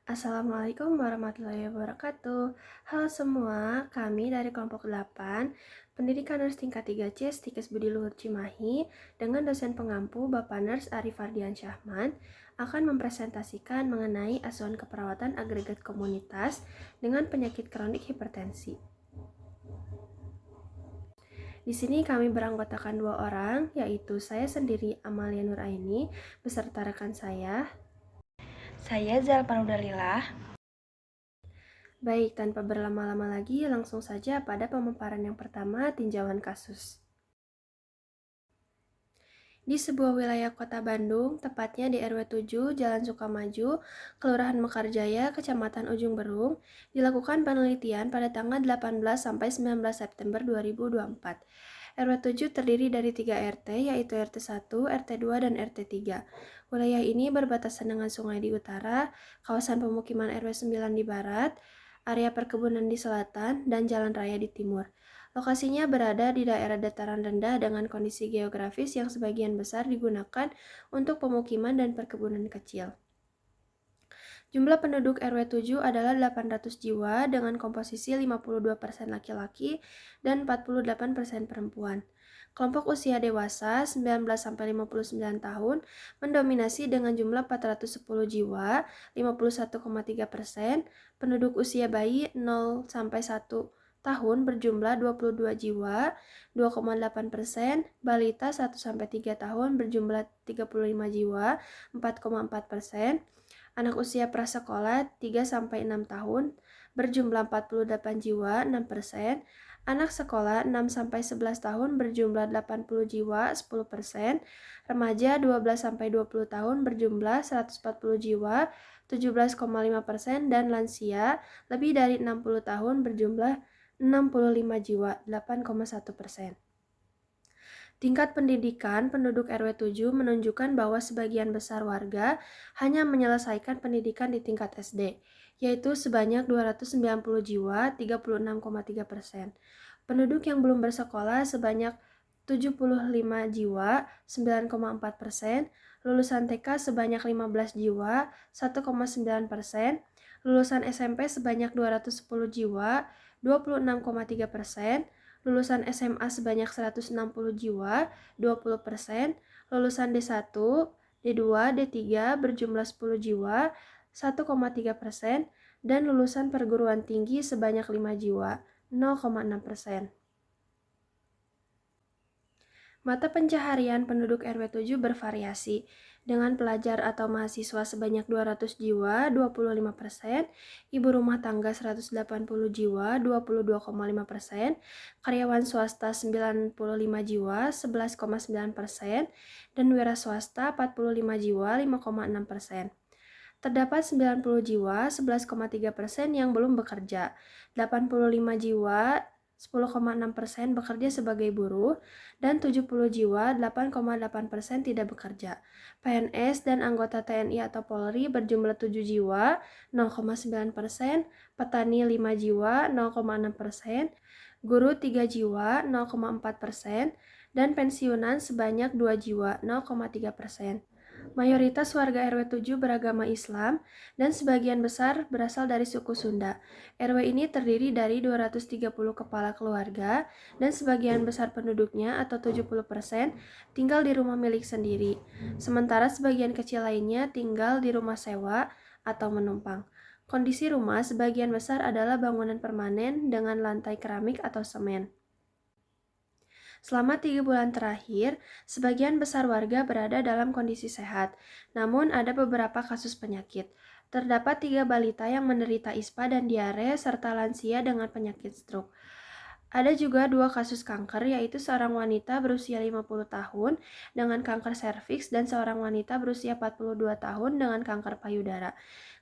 Assalamualaikum warahmatullahi wabarakatuh. Halo semua, kami dari kelompok 8, Pendidikan Nurs tingkat 3C Stikes Budi Luhur Cimahi dengan dosen pengampu Bapak Nurs Arif Ardian Syahman akan mempresentasikan mengenai asuhan keperawatan agregat komunitas dengan penyakit kronik hipertensi. Di sini kami beranggotakan 2 orang, yaitu saya sendiri Amalia Nuraini beserta rekan saya Zal Parudalilah. Baik, tanpa berlama-lama lagi, langsung saja pada pemaparan yang pertama, tinjauan kasus. Di sebuah wilayah kota Bandung, tepatnya di RW 7, Jalan Sukamaju, Kelurahan Mekarjaya, Kecamatan Ujung Berung, dilakukan penelitian pada tanggal 18 sampai 19 September 2024. RW 7 terdiri dari 3 RT, yaitu RT 1, RT 2, dan RT 3. Wilayah ini berbatasan dengan sungai di utara, kawasan pemukiman RW 9 di barat, area perkebunan di selatan, dan jalan raya di timur. Lokasinya berada di daerah dataran rendah dengan kondisi geografis yang sebagian besar digunakan untuk pemukiman dan perkebunan kecil. Jumlah penduduk RW 7 adalah 800 jiwa dengan komposisi 52% laki-laki dan 48% perempuan. Kelompok usia dewasa 19-59 tahun mendominasi dengan jumlah 410 jiwa, 51,3%, penduduk usia bayi 0-1 tahun berjumlah 22 jiwa, 2,8%, balita 1-3 tahun berjumlah 35 jiwa, 4,4%, anak usia prasekolah 3-6 tahun berjumlah 48 jiwa, 6%, anak sekolah 6-11 tahun berjumlah 80 jiwa, 10%, remaja 12-20 tahun berjumlah 140 jiwa, 17,5%, dan lansia lebih dari 60 tahun berjumlah 65 jiwa, 8,1%. Tingkat pendidikan penduduk RW 7 menunjukkan bahwa sebagian besar warga hanya menyelesaikan pendidikan di tingkat SD, yaitu sebanyak 290 jiwa, 36,3%. Penduduk yang belum bersekolah sebanyak 75 jiwa, 9,4%, lulusan TK sebanyak 15 jiwa, 1,9%, lulusan SMP sebanyak 210 jiwa, 26,3%, lulusan SMA sebanyak 160 jiwa, 20%, lulusan D1, D2, D3 berjumlah 10 jiwa, 1,3%, dan lulusan perguruan tinggi sebanyak 5 jiwa, 0,6%. Mata pencaharian penduduk RW 7 bervariasi, dengan pelajar atau mahasiswa sebanyak 200 jiwa, 25%, ibu rumah tangga 180 jiwa, 22,5%, karyawan swasta 95 jiwa, 11,9%, dan wira swasta 45 jiwa, 5,6%. Terdapat 90 jiwa, 11,3% yang belum bekerja, 85 jiwa, 10,6% bekerja sebagai buruh, dan 70 jiwa, 8,8% tidak bekerja. PNS dan anggota TNI atau Polri berjumlah 7 jiwa, 0,9%, petani 5 jiwa, 0,6%, guru 3 jiwa, 0,4%, dan pensiunan sebanyak 2 jiwa, 0,3%. Mayoritas warga RW 7 beragama Islam dan sebagian besar berasal dari suku Sunda. RW ini terdiri dari 230 kepala keluarga dan sebagian besar penduduknya atau 70% tinggal di rumah milik sendiri. Sementara sebagian kecil lainnya tinggal di rumah sewa atau menumpang. Kondisi rumah sebagian besar adalah bangunan permanen dengan lantai keramik atau semen. Selama 3 bulan terakhir, sebagian besar warga berada dalam kondisi sehat, namun ada beberapa kasus penyakit. Terdapat 3 balita yang menderita ISPA dan diare, serta lansia dengan penyakit stroke. Ada juga 2 kasus kanker, yaitu seorang wanita berusia 50 tahun dengan kanker serviks dan seorang wanita berusia 42 tahun dengan kanker payudara.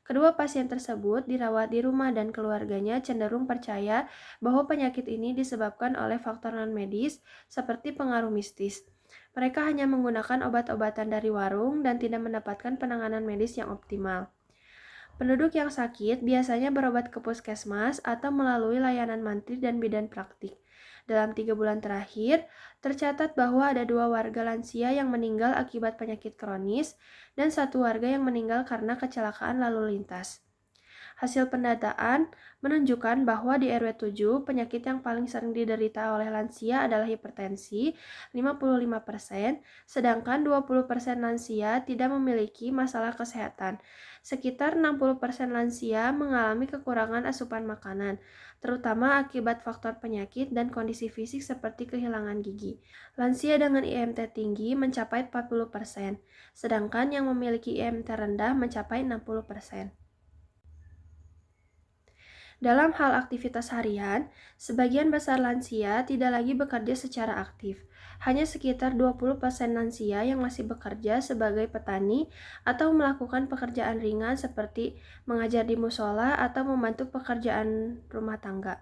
Kedua pasien tersebut dirawat di rumah dan keluarganya cenderung percaya bahwa penyakit ini disebabkan oleh faktor non-medis seperti pengaruh mistis. Mereka hanya menggunakan obat-obatan dari warung dan tidak mendapatkan penanganan medis yang optimal. Penduduk yang sakit biasanya berobat ke puskesmas atau melalui layanan mantri dan bidan praktik. Dalam 3 bulan terakhir, tercatat bahwa ada 2 warga lansia yang meninggal akibat penyakit kronis dan 1 warga yang meninggal karena kecelakaan lalu lintas. Hasil pendataan menunjukkan bahwa di RW 7, penyakit yang paling sering diderita oleh lansia adalah hipertensi, 55%, sedangkan 20% lansia tidak memiliki masalah kesehatan. Sekitar 60% lansia mengalami kekurangan asupan makanan, terutama akibat faktor penyakit dan kondisi fisik seperti kehilangan gigi. Lansia dengan IMT tinggi mencapai 40%, sedangkan yang memiliki IMT rendah mencapai 60%. Dalam hal aktivitas harian, sebagian besar lansia tidak lagi bekerja secara aktif. Hanya sekitar 20% lansia yang masih bekerja sebagai petani atau melakukan pekerjaan ringan seperti mengajar di musola atau membantu pekerjaan rumah tangga.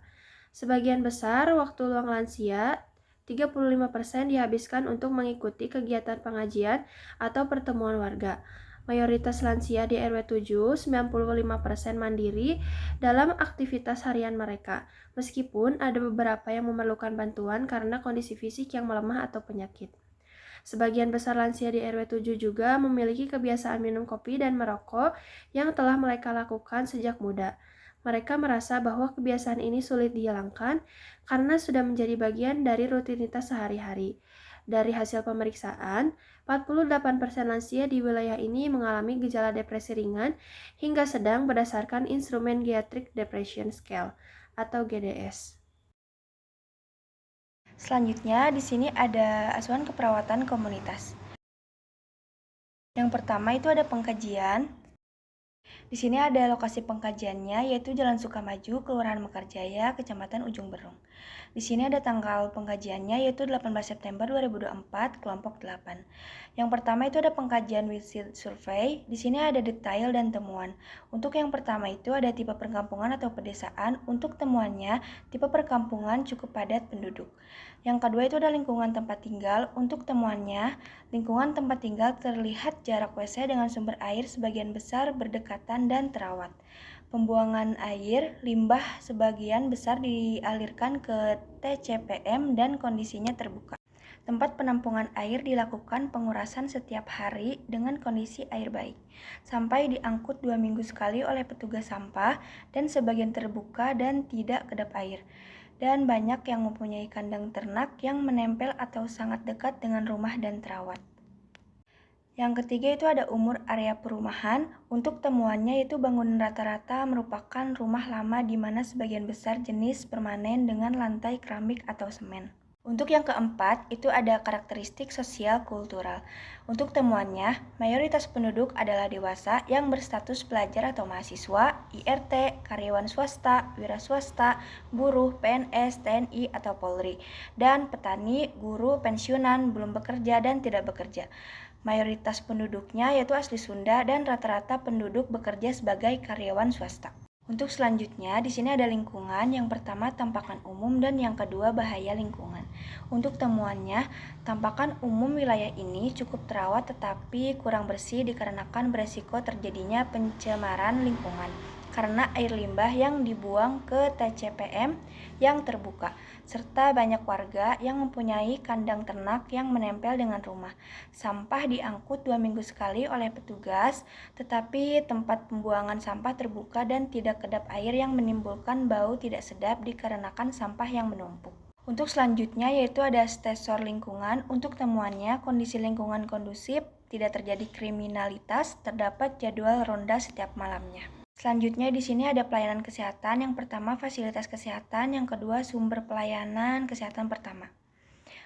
Sebagian besar waktu luang lansia, 35% dihabiskan untuk mengikuti kegiatan pengajian atau pertemuan warga. Mayoritas lansia di RW 7, 95% mandiri dalam aktivitas harian mereka, meskipun ada beberapa yang memerlukan bantuan karena kondisi fisik yang melemah atau penyakit. Sebagian besar lansia di RW 7 juga memiliki kebiasaan minum kopi dan merokok yang telah mereka lakukan sejak muda. Mereka merasa bahwa kebiasaan ini sulit dihilangkan karena sudah menjadi bagian dari rutinitas sehari-hari. Dari hasil pemeriksaan, 48% lansia di wilayah ini mengalami gejala depresi ringan hingga sedang berdasarkan instrumen Geriatric Depression Scale atau GDS. Selanjutnya, di sini ada asuhan keperawatan komunitas. Yang pertama itu ada pengkajian. Di sini ada lokasi pengkajiannya, yaitu Jalan Sukamaju, Kelurahan Mekarjaya, Kecamatan Ujung Berung. Di sini ada tanggal pengkajiannya, yaitu 18 September 2024, kelompok 8. Yang pertama itu ada pengkajian visit survey. Di sini ada detail dan temuan. Untuk yang pertama itu ada tipe perkampungan atau pedesaan. Untuk temuannya, tipe perkampungan cukup padat penduduk. Yang kedua itu ada lingkungan tempat tinggal. Untuk temuannya, lingkungan tempat tinggal terlihat jarak WC dengan sumber air sebagian besar berdekatan dan terawat. Pembuangan air, limbah sebagian besar dialirkan ke TCPM dan kondisinya terbuka. Tempat penampungan air dilakukan pengurasan setiap hari dengan kondisi air baik. Sampai diangkut 2 minggu sekali oleh petugas sampah dan sebagian terbuka dan tidak kedap air. Dan banyak yang mempunyai kandang ternak yang menempel atau sangat dekat dengan rumah dan terawat. Yang ketiga itu ada umur area perumahan. Untuk temuannya yaitu bangunan rata-rata merupakan rumah lama di mana sebagian besar jenis permanen dengan lantai keramik atau semen. Untuk yang keempat itu ada karakteristik sosial kultural. Untuk temuannya, mayoritas penduduk adalah dewasa yang berstatus pelajar atau mahasiswa, IRT, karyawan swasta, wira swasta, buruh, PNS, TNI atau Polri, dan petani, guru, pensiunan, belum bekerja dan tidak bekerja. Mayoritas penduduknya yaitu asli Sunda dan rata-rata penduduk bekerja sebagai karyawan swasta. Untuk selanjutnya, di sini ada lingkungan. Yang pertama, tampakan umum dan yang kedua, bahaya lingkungan. Untuk temuannya, tampakan umum wilayah ini cukup terawat tetapi kurang bersih dikarenakan beresiko terjadinya pencemaran lingkungan karena air limbah yang dibuang ke TCPM yang terbuka, serta banyak warga yang mempunyai kandang ternak yang menempel dengan rumah. Sampah diangkut 2 minggu sekali oleh petugas, tetapi tempat pembuangan sampah terbuka dan tidak kedap air yang menimbulkan bau tidak sedap dikarenakan sampah yang menumpuk. Untuk selanjutnya yaitu ada stesor lingkungan. Untuk temuannya, kondisi lingkungan kondusif, tidak terjadi kriminalitas, terdapat jadwal ronda setiap malamnya. Selanjutnya di sini ada pelayanan kesehatan. Yang pertama fasilitas kesehatan, yang kedua sumber pelayanan kesehatan pertama.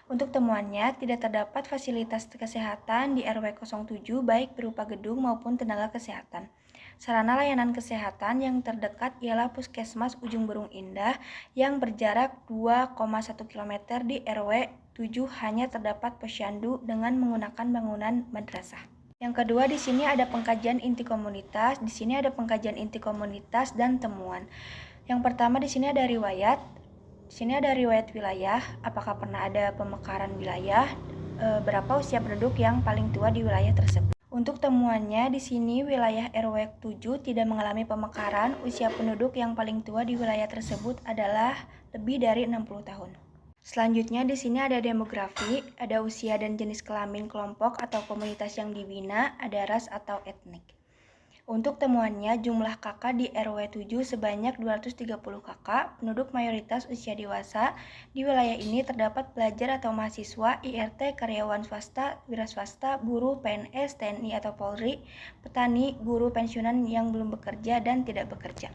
Untuk temuannya, tidak terdapat fasilitas kesehatan di RW 07 baik berupa gedung maupun tenaga kesehatan. Sarana layanan kesehatan yang terdekat ialah Puskesmas Ujung Berung Indah yang berjarak 2,1 km di RW 7 hanya terdapat posyandu dengan menggunakan bangunan madrasah. Yang kedua di sini ada pengkajian inti komunitas. Di sini ada pengkajian inti komunitas dan temuan. Yang pertama di sini ada riwayat. Di sini ada riwayat wilayah. Apakah pernah ada pemekaran wilayah? Berapa usia penduduk yang paling tua di wilayah tersebut? Untuk temuannya di sini wilayah RW 7 tidak mengalami pemekaran. Usia penduduk yang paling tua di wilayah tersebut adalah lebih dari 60 tahun. Selanjutnya di sini ada demografi, ada usia dan jenis kelamin kelompok atau komunitas yang dibina, ada ras atau etnik. Untuk temuannya, jumlah kakak di RW 7 sebanyak 230 kakak, penduduk mayoritas usia dewasa. Di wilayah ini terdapat pelajar atau mahasiswa, IRT, karyawan swasta, wira swasta, buruh, PNS, TNI atau Polri, petani, guru pensiunan yang belum bekerja dan tidak bekerja.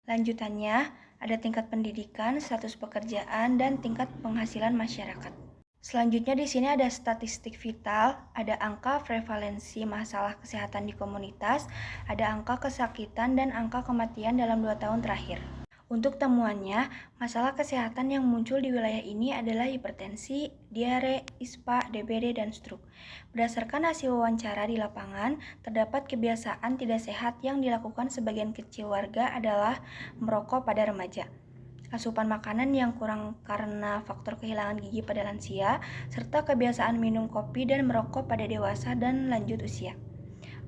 Lanjutannya, ada tingkat pendidikan, status pekerjaan, dan tingkat penghasilan masyarakat. Selanjutnya di sini ada statistik vital, ada angka prevalensi masalah kesehatan di komunitas, ada angka kesakitan dan angka kematian dalam 2 tahun terakhir. Untuk temuannya, masalah kesehatan yang muncul di wilayah ini adalah hipertensi, diare, ISPA, DBD, dan stroke. Berdasarkan hasil wawancara di lapangan, terdapat kebiasaan tidak sehat yang dilakukan sebagian kecil warga adalah merokok pada remaja, asupan makanan yang kurang karena faktor kehilangan gigi pada lansia, serta kebiasaan minum kopi dan merokok pada dewasa dan lanjut usia.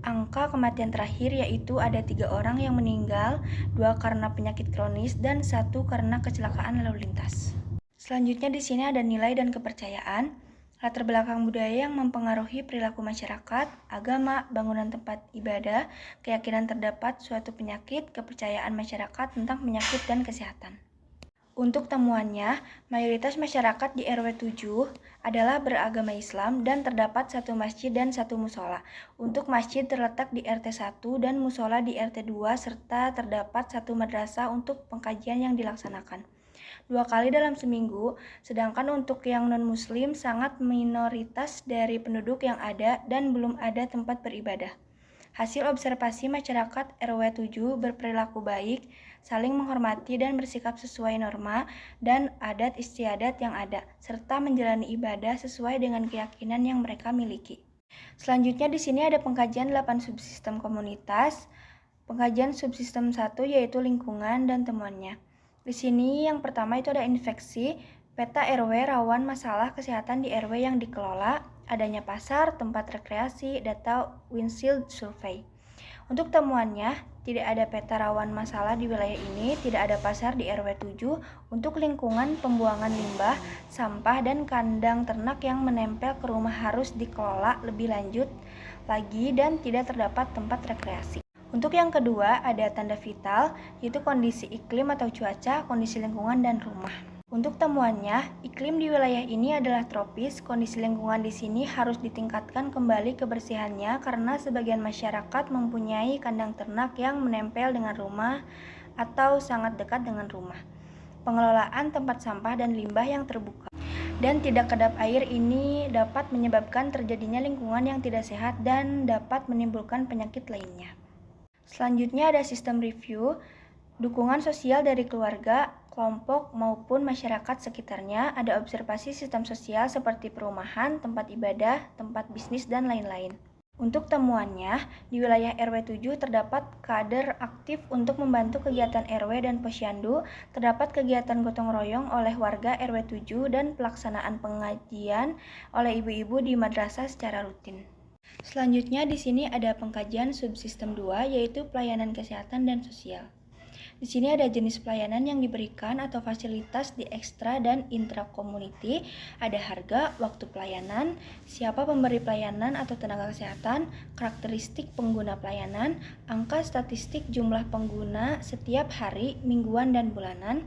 Angka kematian terakhir yaitu ada 3 orang yang meninggal, 2 karena penyakit kronis dan 1 karena kecelakaan lalu lintas. Selanjutnya di sini ada nilai dan kepercayaan, latar belakang budaya yang mempengaruhi perilaku masyarakat, agama, bangunan tempat ibadah, keyakinan terdapat suatu penyakit, kepercayaan masyarakat tentang penyakit dan kesehatan. Untuk temuannya, mayoritas masyarakat di RW 7 adalah beragama Islam dan terdapat 1 masjid dan 1 musola. Untuk masjid terletak di RT 1 dan musola di RT 2 serta terdapat 1 madrasah untuk pengkajian yang dilaksanakan 2 kali dalam seminggu, sedangkan untuk yang non-muslim sangat minoritas dari penduduk yang ada dan belum ada tempat beribadah. Hasil observasi masyarakat RW 7 berperilaku baik, saling menghormati dan bersikap sesuai norma dan adat istiadat yang ada, serta menjalani ibadah sesuai dengan keyakinan yang mereka miliki. Selanjutnya di sini ada pengkajian 8 subsistem komunitas. Pengkajian subsistem 1 yaitu lingkungan dan temuannya. Di sini yang pertama itu ada infeksi, peta RW rawan masalah kesehatan di RW yang dikelola, adanya pasar, tempat rekreasi, data windshield survey. Untuk temuannya, tidak ada peta rawan masalah di wilayah ini, tidak ada pasar di RW 7. Untuk lingkungan, pembuangan limbah, sampah, dan kandang ternak yang menempel ke rumah harus dikelola lebih lanjut lagi dan tidak terdapat tempat rekreasi. Untuk yang kedua, ada tanda vital, yaitu kondisi iklim atau cuaca, kondisi lingkungan, dan rumah. Untuk temuannya, iklim di wilayah ini adalah tropis. Kondisi lingkungan di sini harus ditingkatkan kembali kebersihannya karena sebagian masyarakat mempunyai kandang ternak yang menempel dengan rumah atau sangat dekat dengan rumah. Pengelolaan tempat sampah dan limbah yang terbuka dan tidak kedap air ini dapat menyebabkan terjadinya lingkungan yang tidak sehat dan dapat menimbulkan penyakit lainnya. Selanjutnya ada sistem review, dukungan sosial dari keluarga, kelompok, maupun masyarakat sekitarnya. Ada observasi sistem sosial seperti perumahan, tempat ibadah, tempat bisnis, dan lain-lain. Untuk temuannya, di wilayah RW 7 terdapat kader aktif untuk membantu kegiatan RW dan posyandu, terdapat kegiatan gotong royong oleh warga RW 7 dan pelaksanaan pengajian oleh ibu-ibu di madrasah secara rutin. Selanjutnya di sini ada pengkajian subsistem 2 yaitu pelayanan kesehatan dan sosial. Di sini ada jenis pelayanan yang diberikan atau fasilitas di ekstra dan intra community, ada harga, waktu pelayanan, siapa pemberi pelayanan atau tenaga kesehatan, karakteristik pengguna pelayanan, angka statistik jumlah pengguna setiap hari, mingguan dan bulanan,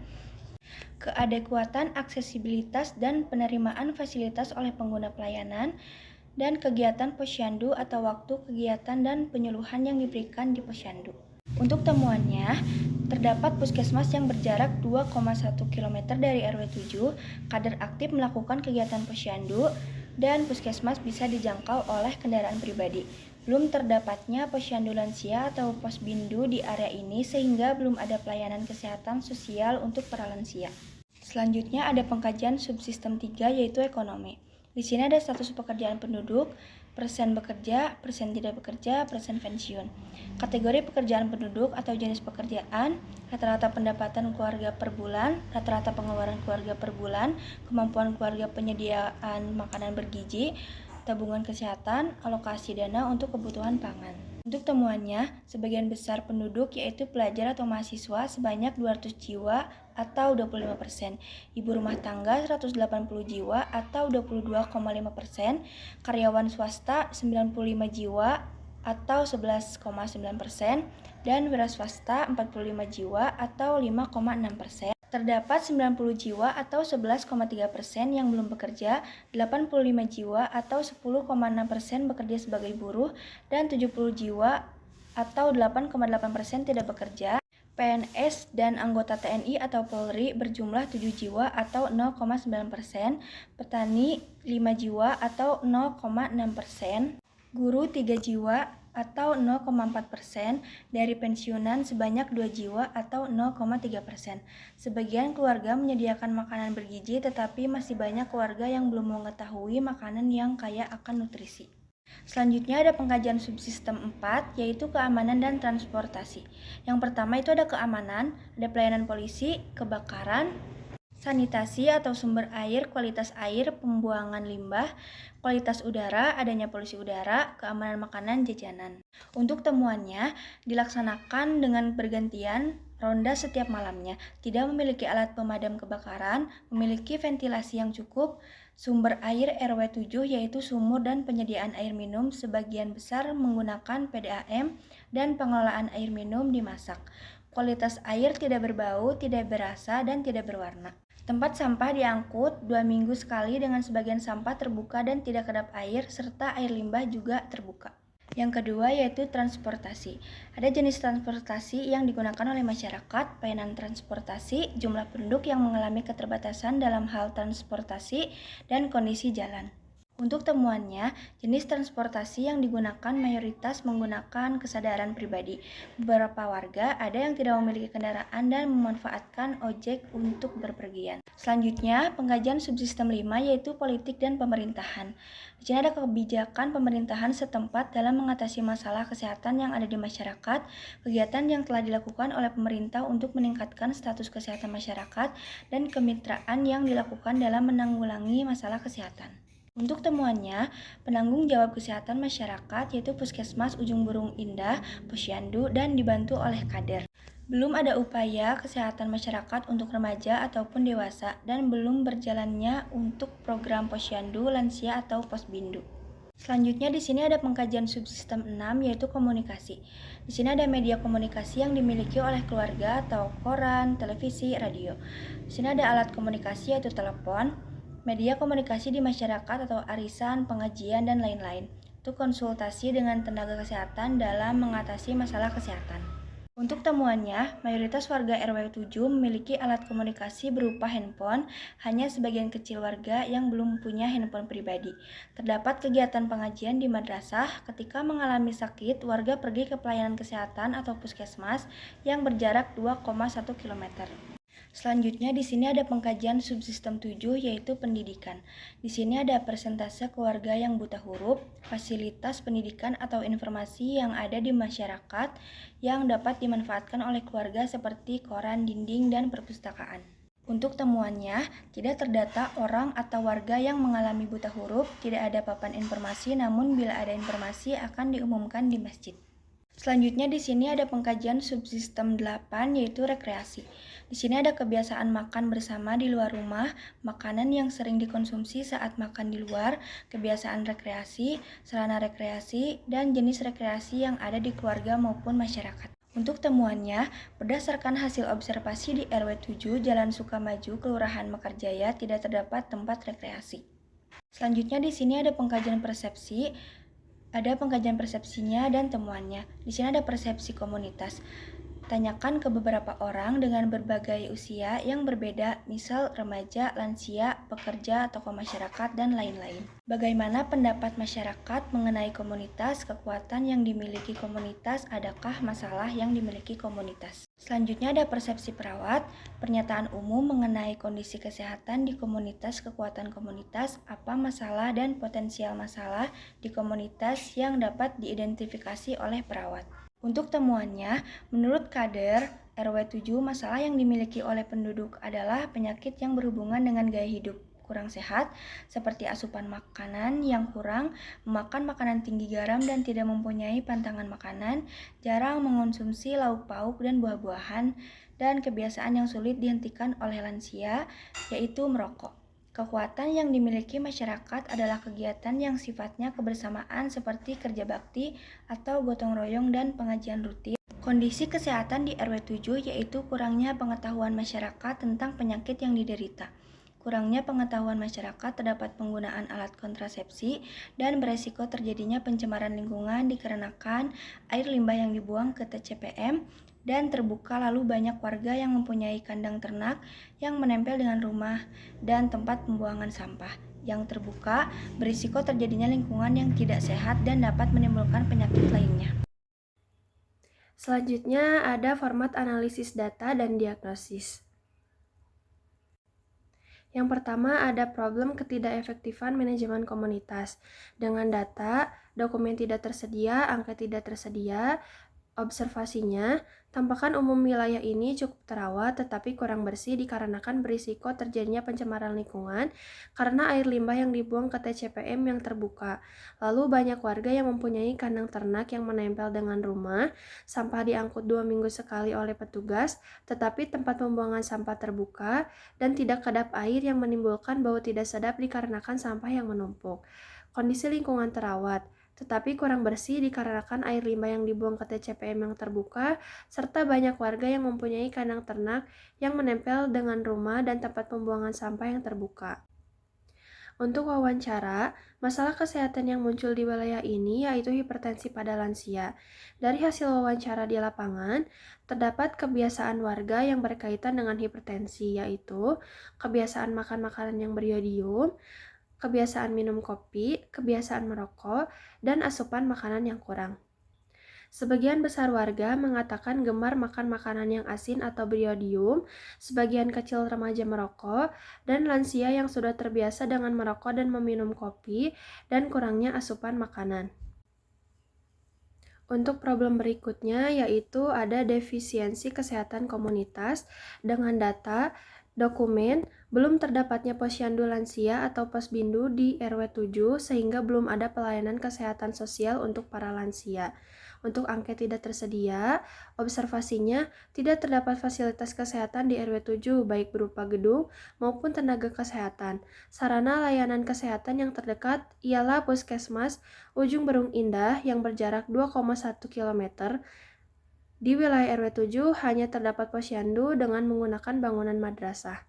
keadekuatan, aksesibilitas dan penerimaan fasilitas oleh pengguna pelayanan, dan kegiatan posyandu atau waktu kegiatan dan penyuluhan yang diberikan di posyandu. Untuk temuannya, terdapat puskesmas yang berjarak 2,1 km dari RW 7, kader aktif melakukan kegiatan posyandu, dan puskesmas bisa dijangkau oleh kendaraan pribadi. Belum terdapatnya posyandu lansia atau posbindu di area ini sehingga belum ada pelayanan kesehatan sosial untuk para lansia. Selanjutnya ada pengkajian subsistem 3 yaitu ekonomi. Di sini ada status pekerjaan penduduk, persen bekerja, persen tidak bekerja, persen pensiun. Kategori pekerjaan penduduk atau jenis pekerjaan, rata-rata pendapatan keluarga per bulan, rata-rata pengeluaran keluarga per bulan, kemampuan keluarga penyediaan makanan bergizi, tabungan kesehatan, alokasi dana untuk kebutuhan pangan. Untuk temuannya, sebagian besar penduduk yaitu pelajar atau mahasiswa sebanyak 200 jiwa atau 25%, ibu rumah tangga 180 jiwa atau 22,5%, karyawan swasta 95 jiwa atau 11,9%, dan wira swasta 45 jiwa atau 5,6%. Terdapat 90 jiwa atau 11,3% yang belum bekerja, 85 jiwa atau 10,6% bekerja sebagai buruh, dan 70 jiwa atau 8,8% tidak bekerja. PNS dan anggota TNI atau Polri berjumlah 7 jiwa atau 0,9%, petani 5 jiwa atau 0,6%, guru 3 jiwa atau 0,4%, dari pensiunan sebanyak 2 jiwa atau 0,3%. Sebagian keluarga menyediakan makanan bergizi, tetapi masih banyak keluarga yang belum mengetahui makanan yang kaya akan nutrisi. Selanjutnya ada pengkajian subsistem 4, yaitu keamanan dan transportasi. Yang pertama itu ada keamanan, ada pelayanan polisi, kebakaran, sanitasi atau sumber air, kualitas air, pembuangan limbah, kualitas udara, adanya polusi udara, keamanan makanan, jajanan. Untuk temuannya, dilaksanakan dengan bergantian ronda setiap malamnya, tidak memiliki alat pemadam kebakaran, memiliki ventilasi yang cukup, sumber air RW 7 yaitu sumur dan penyediaan air minum sebagian besar menggunakan PDAM dan pengelolaan air minum dimasak. Kualitas air tidak berbau, tidak berasa, dan tidak berwarna. Tempat sampah diangkut 2 minggu sekali dengan sebagian sampah terbuka dan tidak kedap air, serta air limbah juga terbuka. Yang kedua yaitu transportasi. Ada jenis transportasi yang digunakan oleh masyarakat, pelayanan transportasi, jumlah penduduk yang mengalami keterbatasan dalam hal transportasi, dan kondisi jalan. Untuk temuannya, jenis transportasi yang digunakan mayoritas menggunakan kesadaran pribadi. Beberapa warga ada yang tidak memiliki kendaraan dan memanfaatkan ojek untuk berpergian. Selanjutnya, pengkajian subsistem 5 yaitu politik dan pemerintahan. Di sini ada kebijakan pemerintahan setempat dalam mengatasi masalah kesehatan yang ada di masyarakat, kegiatan yang telah dilakukan oleh pemerintah untuk meningkatkan status kesehatan masyarakat, dan kemitraan yang dilakukan dalam menanggulangi masalah kesehatan. Untuk temuannya, penanggung jawab kesehatan masyarakat yaitu Puskesmas Ujung Berung Indah, Posyandu, dan dibantu oleh kader. Belum ada upaya kesehatan masyarakat untuk remaja ataupun dewasa, dan belum berjalannya untuk program Posyandu, lansia, atau Posbindu. Selanjutnya di sini ada pengkajian subsistem 6 yaitu komunikasi. Di sini ada media komunikasi yang dimiliki oleh keluarga atau koran, televisi, radio. Di sini ada alat komunikasi yaitu telepon, media komunikasi di masyarakat atau arisan, pengajian, dan lain-lain. Itu konsultasi dengan tenaga kesehatan dalam mengatasi masalah kesehatan. Untuk temuannya, mayoritas warga RW 7 memiliki alat komunikasi berupa handphone, hanya sebagian kecil warga yang belum punya handphone pribadi. Terdapat kegiatan pengajian di madrasah, ketika mengalami sakit, warga pergi ke pelayanan kesehatan atau puskesmas yang berjarak 2,1 km. Selanjutnya di sini ada pengkajian subsistem 7 yaitu pendidikan. Di sini ada persentase keluarga yang buta huruf, fasilitas pendidikan atau informasi yang ada di masyarakat yang dapat dimanfaatkan oleh keluarga seperti koran, dinding, dan perpustakaan. Untuk temuannya, tidak terdata orang atau warga yang mengalami buta huruf, tidak ada papan informasi, namun bila ada informasi akan diumumkan di masjid. Selanjutnya di sini ada pengkajian subsistem 8 yaitu rekreasi. Di sini ada kebiasaan makan bersama di luar rumah, makanan yang sering dikonsumsi saat makan di luar, kebiasaan rekreasi, sarana rekreasi, dan jenis rekreasi yang ada di keluarga maupun masyarakat. Untuk temuannya, berdasarkan hasil observasi di RW 7 Jalan Sukamaju, Kelurahan Mekarjaya tidak terdapat tempat rekreasi. Selanjutnya di sini ada pengkajian persepsi. Ada pengkajian persepsinya dan temuannya. Di sini ada persepsi komunitas. Tanyakan ke beberapa orang dengan berbagai usia yang berbeda, misal remaja, lansia, pekerja, tokoh masyarakat, dan lain-lain. Bagaimana pendapat masyarakat mengenai komunitas, kekuatan yang dimiliki komunitas, adakah masalah yang dimiliki komunitas? Selanjutnya ada persepsi perawat, pernyataan umum mengenai kondisi kesehatan di komunitas, kekuatan komunitas, apa masalah dan potensial masalah di komunitas yang dapat diidentifikasi oleh perawat. Untuk temuannya, menurut kader RW 7, masalah yang dimiliki oleh penduduk adalah penyakit yang berhubungan dengan gaya hidup kurang sehat, seperti asupan makanan yang kurang, memakan makanan tinggi garam dan tidak mempunyai pantangan makanan, jarang mengonsumsi lauk pauk dan buah-buahan, dan kebiasaan yang sulit dihentikan oleh lansia, yaitu merokok. Kekuatan yang dimiliki masyarakat adalah kegiatan yang sifatnya kebersamaan seperti kerja bakti atau gotong royong dan pengajian rutin. Kondisi kesehatan di RW 7 yaitu kurangnya pengetahuan masyarakat tentang penyakit yang diderita. Kurangnya pengetahuan masyarakat terdapat penggunaan alat kontrasepsi dan beresiko terjadinya pencemaran lingkungan dikarenakan air limbah yang dibuang ke TCPM dan terbuka, lalu banyak warga yang mempunyai kandang ternak yang menempel dengan rumah dan tempat pembuangan sampah yang terbuka, berisiko terjadinya lingkungan yang tidak sehat dan dapat menimbulkan penyakit lainnya. Selanjutnya ada format analisis data dan diagnosis. Yang pertama ada problem ketidakefektifan manajemen komunitas. Dengan data, dokumen tidak tersedia, angka tidak tersedia, observasinya, tampakan umum wilayah ini cukup terawat tetapi kurang bersih dikarenakan berisiko terjadinya pencemaran lingkungan karena air limbah yang dibuang ke TCPM yang terbuka. Lalu banyak warga yang mempunyai kandang ternak yang menempel dengan rumah, sampah diangkut 2 minggu sekali oleh petugas, tetapi tempat pembuangan sampah terbuka dan tidak kedap air yang menimbulkan bau tidak sedap dikarenakan sampah yang menumpuk. Kondisi lingkungan terawat, tetapi kurang bersih dikarenakan air limbah yang dibuang ke TCPM yang terbuka, serta banyak warga yang mempunyai kandang ternak yang menempel dengan rumah dan tempat pembuangan sampah yang terbuka. Untuk wawancara, masalah kesehatan yang muncul di wilayah ini yaitu hipertensi pada lansia. Dari hasil wawancara di lapangan, terdapat kebiasaan warga yang berkaitan dengan hipertensi, yaitu kebiasaan makan makanan yang beriodium, kebiasaan minum kopi, kebiasaan merokok, dan asupan makanan yang kurang. Sebagian besar warga mengatakan gemar makan makanan yang asin atau beriodium, sebagian kecil remaja merokok, dan lansia yang sudah terbiasa dengan merokok dan meminum kopi, dan kurangnya asupan makanan. Untuk problem berikutnya yaitu ada defisiensi kesehatan komunitas dengan data, dokumen, belum terdapatnya posyandu lansia atau posbindu di RW 7 sehingga belum ada pelayanan kesehatan sosial untuk para lansia. Untuk angket tidak tersedia, observasinya tidak terdapat fasilitas kesehatan di RW 7 baik berupa gedung maupun tenaga kesehatan. Sarana layanan kesehatan yang terdekat ialah puskesmas Ujung Berung Indah yang berjarak 2,1 km. Di wilayah RW 7 hanya terdapat posyandu dengan menggunakan bangunan madrasah.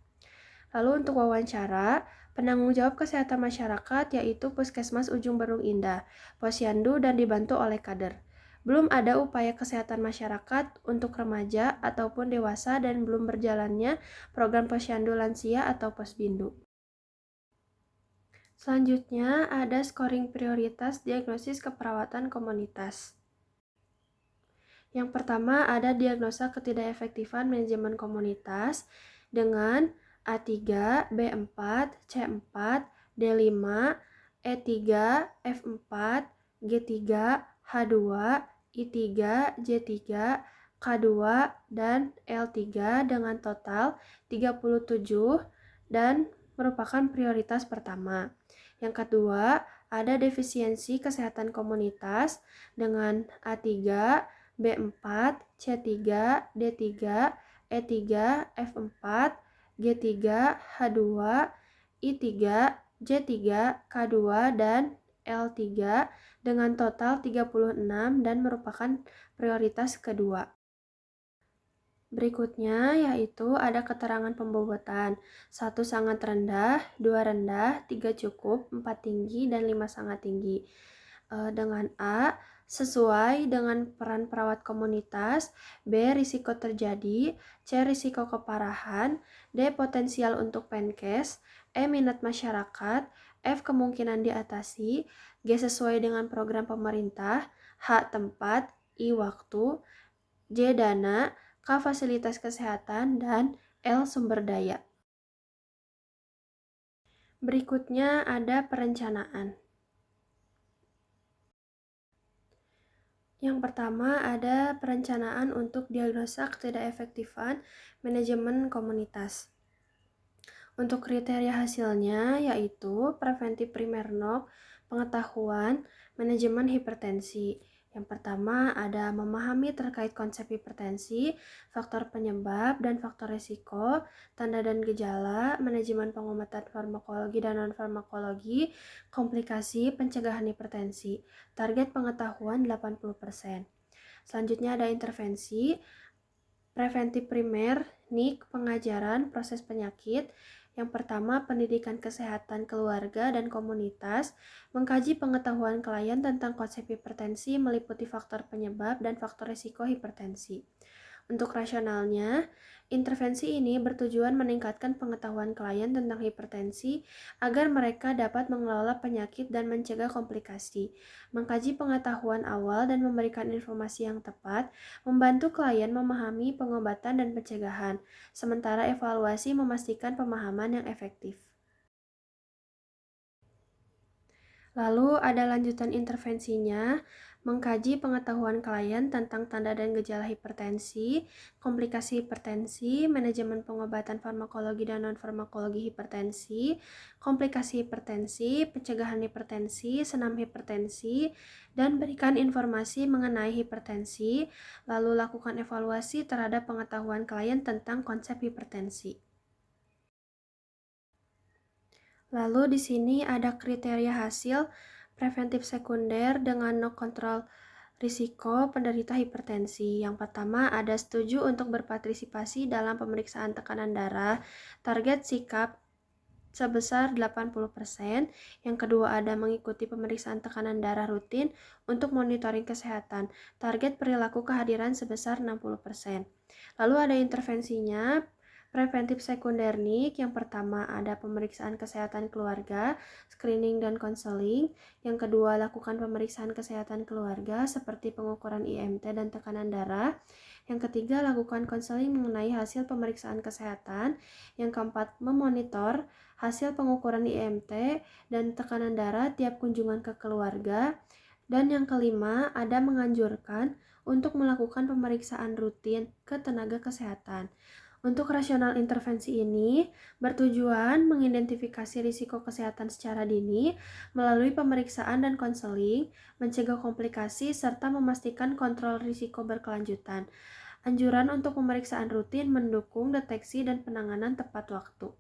Lalu untuk wawancara, penanggung jawab kesehatan masyarakat yaitu Puskesmas Ujung Berung Indah, posyandu dan dibantu oleh kader. Belum ada upaya kesehatan masyarakat untuk remaja ataupun dewasa dan belum berjalannya program posyandu lansia atau posbindu. Selanjutnya ada scoring prioritas diagnosis keperawatan komunitas. Yang pertama ada diagnosa ketidakefektifan manajemen komunitas dengan A3, B4, C4, D5, E3, F4, G3, H2, I3, J3, K2, dan L3 dengan total 37 dan merupakan prioritas pertama. Yang kedua, ada defisiensi kesehatan komunitas dengan A3, B4, C3, D3, E3, F4, G3, H2, I3, J3, K2, dan L3 dengan total 36 dan merupakan prioritas kedua. Berikutnya yaitu ada keterangan pembobotan. 1 sangat rendah, 2 rendah, 3 cukup, 4 tinggi, dan 5 sangat tinggi. Dengan A, sesuai dengan peran perawat komunitas, B, risiko terjadi, C, risiko keparahan, D, potensial untuk penkes, E, minat masyarakat, F, kemungkinan diatasi, G, sesuai dengan program pemerintah, H, tempat, I, waktu, J, dana, K, fasilitas kesehatan, dan L, sumber daya. Berikutnya ada perencanaan. Yang pertama ada perencanaan untuk diagnosa ketidakefektifan manajemen komunitas. Untuk kriteria hasilnya yaitu preventif primer NOK, pengetahuan, manajemen hipertensi. Yang pertama ada memahami terkait konsep hipertensi, faktor penyebab dan faktor risiko, tanda dan gejala, manajemen pengobatan farmakologi dan non-farmakologi, komplikasi, pencegahan hipertensi. Target pengetahuan 80%. Selanjutnya ada intervensi, preventif primer, NIK, pengajaran, proses penyakit. Yang pertama, pendidikan kesehatan keluarga dan komunitas, mengkaji pengetahuan klien tentang konsep hipertensi meliputi faktor penyebab dan faktor risiko hipertensi. Untuk rasionalnya, intervensi ini bertujuan meningkatkan pengetahuan klien tentang hipertensi agar mereka dapat mengelola penyakit dan mencegah komplikasi. Mengkaji pengetahuan awal dan memberikan informasi yang tepat, membantu klien memahami pengobatan dan pencegahan, sementara evaluasi memastikan pemahaman yang efektif. Lalu ada lanjutan intervensinya, mengkaji pengetahuan klien tentang tanda dan gejala hipertensi, komplikasi hipertensi, manajemen pengobatan farmakologi dan non-farmakologi hipertensi, komplikasi hipertensi, pencegahan hipertensi, senam hipertensi, dan berikan informasi mengenai hipertensi, lalu lakukan evaluasi terhadap pengetahuan klien tentang konsep hipertensi. Lalu di sini ada kriteria hasil preventif sekunder dengan no kontrol risiko penderita hipertensi. Yang pertama ada setuju untuk berpartisipasi dalam pemeriksaan tekanan darah, target sikap sebesar 80%. Yang kedua ada mengikuti pemeriksaan tekanan darah rutin untuk monitoring kesehatan, target perilaku kehadiran sebesar 60%. Lalu ada intervensinya, preventif sekunder NIK. Yang pertama ada pemeriksaan kesehatan keluarga, screening dan konseling. Yang kedua lakukan pemeriksaan kesehatan keluarga seperti pengukuran IMT dan tekanan darah. Yang ketiga lakukan konseling mengenai hasil pemeriksaan kesehatan. Yang keempat memonitor hasil pengukuran IMT dan tekanan darah tiap kunjungan ke keluarga. Dan yang kelima ada menganjurkan untuk melakukan pemeriksaan rutin ke tenaga kesehatan. Untuk rasional intervensi ini bertujuan mengidentifikasi risiko kesehatan secara dini melalui pemeriksaan dan konseling, mencegah komplikasi, serta memastikan kontrol risiko berkelanjutan. Anjuran untuk pemeriksaan rutin mendukung deteksi dan penanganan tepat waktu.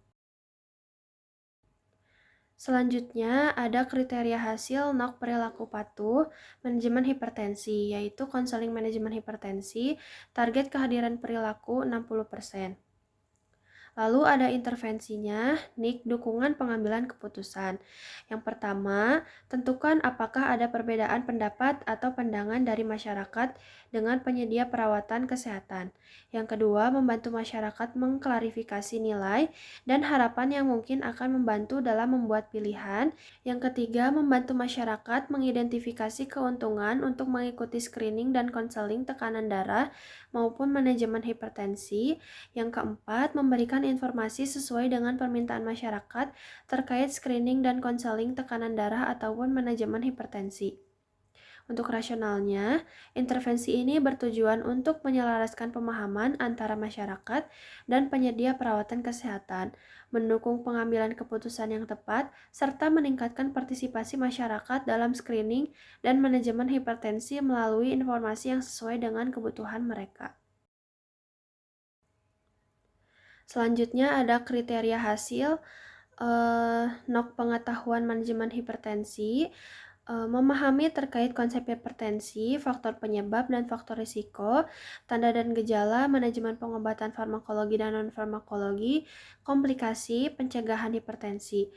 Selanjutnya ada kriteria hasil NOK perilaku patuh manajemen hipertensi, yaitu konseling manajemen hipertensi, target kehadiran perilaku 60%. Lalu ada intervensinya, NIK dukungan pengambilan keputusan. Yang pertama, tentukan apakah ada perbedaan pendapat atau pandangan dari masyarakat dengan penyedia perawatan kesehatan. Yang kedua, membantu masyarakat mengklarifikasi nilai dan harapan yang mungkin akan membantu dalam membuat pilihan. Yang ketiga, membantu masyarakat mengidentifikasi keuntungan untuk mengikuti screening dan konseling tekanan darah maupun manajemen hipertensi. Yang keempat, memberikan informasi sesuai dengan permintaan masyarakat terkait screening dan konseling tekanan darah ataupun manajemen hipertensi. Untuk rasionalnya, intervensi ini bertujuan untuk menyelaraskan pemahaman antara masyarakat dan penyedia perawatan kesehatan, mendukung pengambilan keputusan yang tepat, serta meningkatkan partisipasi masyarakat dalam screening dan manajemen hipertensi melalui informasi yang sesuai dengan kebutuhan mereka. Selanjutnya ada kriteria hasil NOK pengetahuan manajemen hipertensi, memahami terkait konsep hipertensi, faktor penyebab dan faktor risiko, tanda dan gejala, manajemen pengobatan farmakologi dan non-farmakologi, komplikasi, pencegahan hipertensi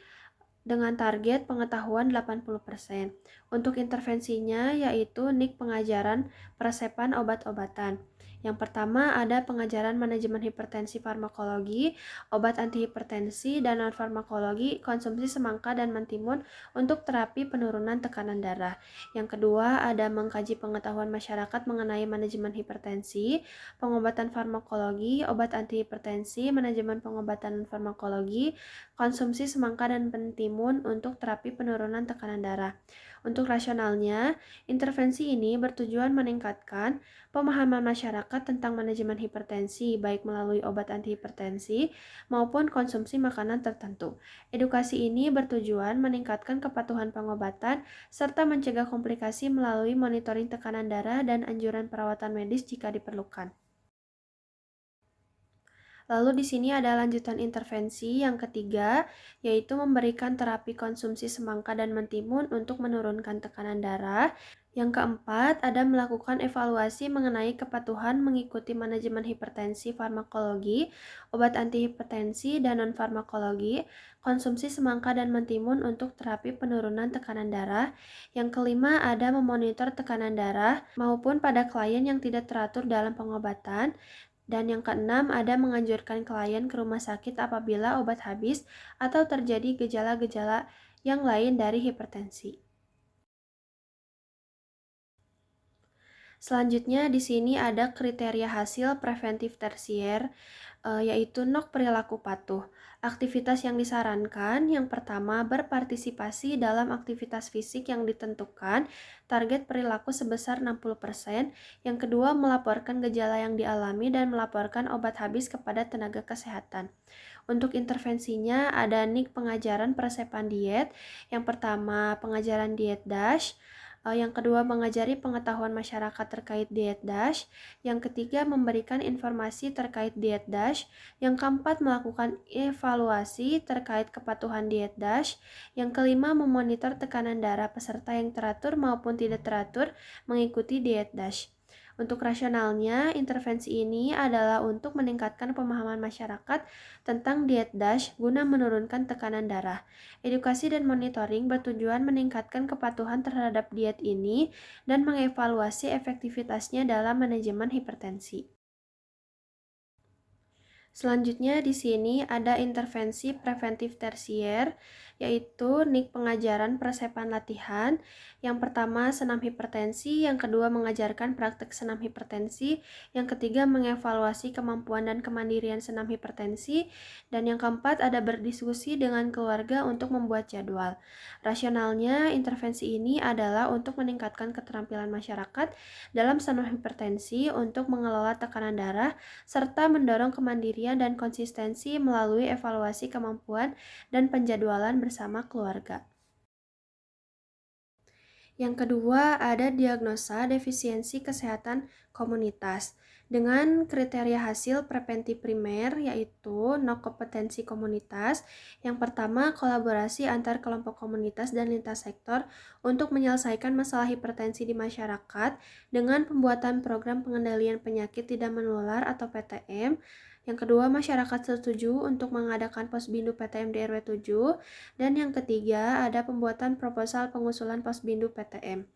dengan target pengetahuan 80%. Untuk intervensinya yaitu NIK pengajaran peresepan obat-obatan. Yang pertama ada pengajaran manajemen hipertensi farmakologi, obat antihipertensi, dan non-farmakologi, konsumsi semangka dan mentimun untuk terapi penurunan tekanan darah. Yang kedua ada mengkaji pengetahuan masyarakat mengenai manajemen hipertensi, pengobatan farmakologi, obat antihipertensi, manajemen pengobatan farmakologi, konsumsi semangka dan mentimun untuk terapi penurunan tekanan darah. Untuk rasionalnya, intervensi ini bertujuan meningkatkan pemahaman masyarakat tentang manajemen hipertensi, baik melalui obat antihipertensi maupun konsumsi makanan tertentu. Edukasi ini bertujuan meningkatkan kepatuhan pengobatan serta mencegah komplikasi melalui monitoring tekanan darah dan anjuran perawatan medis jika diperlukan. Lalu di sini ada lanjutan intervensi yang ketiga, yaitu memberikan terapi konsumsi semangka dan mentimun untuk menurunkan tekanan darah. Yang keempat, ada melakukan evaluasi mengenai kepatuhan mengikuti manajemen hipertensi farmakologi, obat antihipertensi dan non-farmakologi, konsumsi semangka dan mentimun untuk terapi penurunan tekanan darah. Yang kelima, ada memonitor tekanan darah maupun pada klien yang tidak teratur dalam pengobatan. Dan yang keenam, ada menganjurkan klien ke rumah sakit apabila obat habis atau terjadi gejala-gejala yang lain dari hipertensi. Selanjutnya di sini ada kriteria hasil preventif tersier, yaitu NOK perilaku patuh. Aktivitas yang disarankan, yang pertama berpartisipasi dalam aktivitas fisik yang ditentukan, target perilaku sebesar 60%, yang kedua melaporkan gejala yang dialami dan melaporkan obat habis kepada tenaga kesehatan. Untuk intervensinya ada NIK pengajaran peresepan diet, yang pertama pengajaran diet DASH, yang kedua mengajari pengetahuan masyarakat terkait diet DASH, yang ketiga memberikan informasi terkait diet DASH, yang keempat melakukan evaluasi terkait kepatuhan diet DASH, yang kelima memonitor tekanan darah peserta yang teratur maupun tidak teratur mengikuti diet DASH. Untuk rasionalnya, intervensi ini adalah untuk meningkatkan pemahaman masyarakat tentang diet DASH guna menurunkan tekanan darah. Edukasi dan monitoring bertujuan meningkatkan kepatuhan terhadap diet ini dan mengevaluasi efektivitasnya dalam manajemen hipertensi. Selanjutnya di sini ada intervensi preventif tersier, yaitu NIK pengajaran peresepan latihan. Yang pertama senam hipertensi, yang kedua mengajarkan praktek senam hipertensi, yang ketiga mengevaluasi kemampuan dan kemandirian senam hipertensi, dan yang keempat ada berdiskusi dengan keluarga untuk membuat jadwal. Rasionalnya, intervensi ini adalah untuk meningkatkan keterampilan masyarakat dalam senam hipertensi untuk mengelola tekanan darah serta mendorong kemandirian dan konsistensi melalui evaluasi kemampuan dan penjadwalan bersama keluarga. Yang kedua, ada diagnosa defisiensi kesehatan komunitas dengan kriteria hasil preventif primer, yaitu NOK kompetensi komunitas. Yang pertama, kolaborasi antar kelompok komunitas dan lintas sektor untuk menyelesaikan masalah hipertensi di masyarakat dengan pembuatan program pengendalian penyakit tidak menular atau PTM. Yang kedua, masyarakat setuju untuk mengadakan posbindu PTM di RW 7. Dan yang ketiga, ada pembuatan proposal pengusulan posbindu PTM.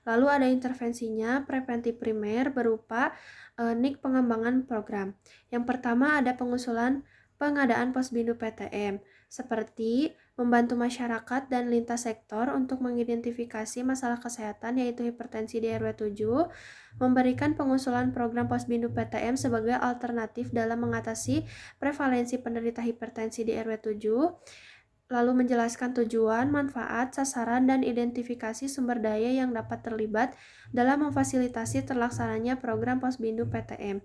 Lalu ada intervensinya preventif primer berupa NIK pengembangan program. Yang pertama ada pengusulan pengadaan posbindu PTM, seperti membantu masyarakat dan lintas sektor untuk mengidentifikasi masalah kesehatan yaitu hipertensi di RW 7, memberikan pengusulan program posbindu PTM sebagai alternatif dalam mengatasi prevalensi penderita hipertensi di RW 7, lalu menjelaskan tujuan, manfaat, sasaran, dan identifikasi sumber daya yang dapat terlibat dalam memfasilitasi terlaksananya program posbindu PTM.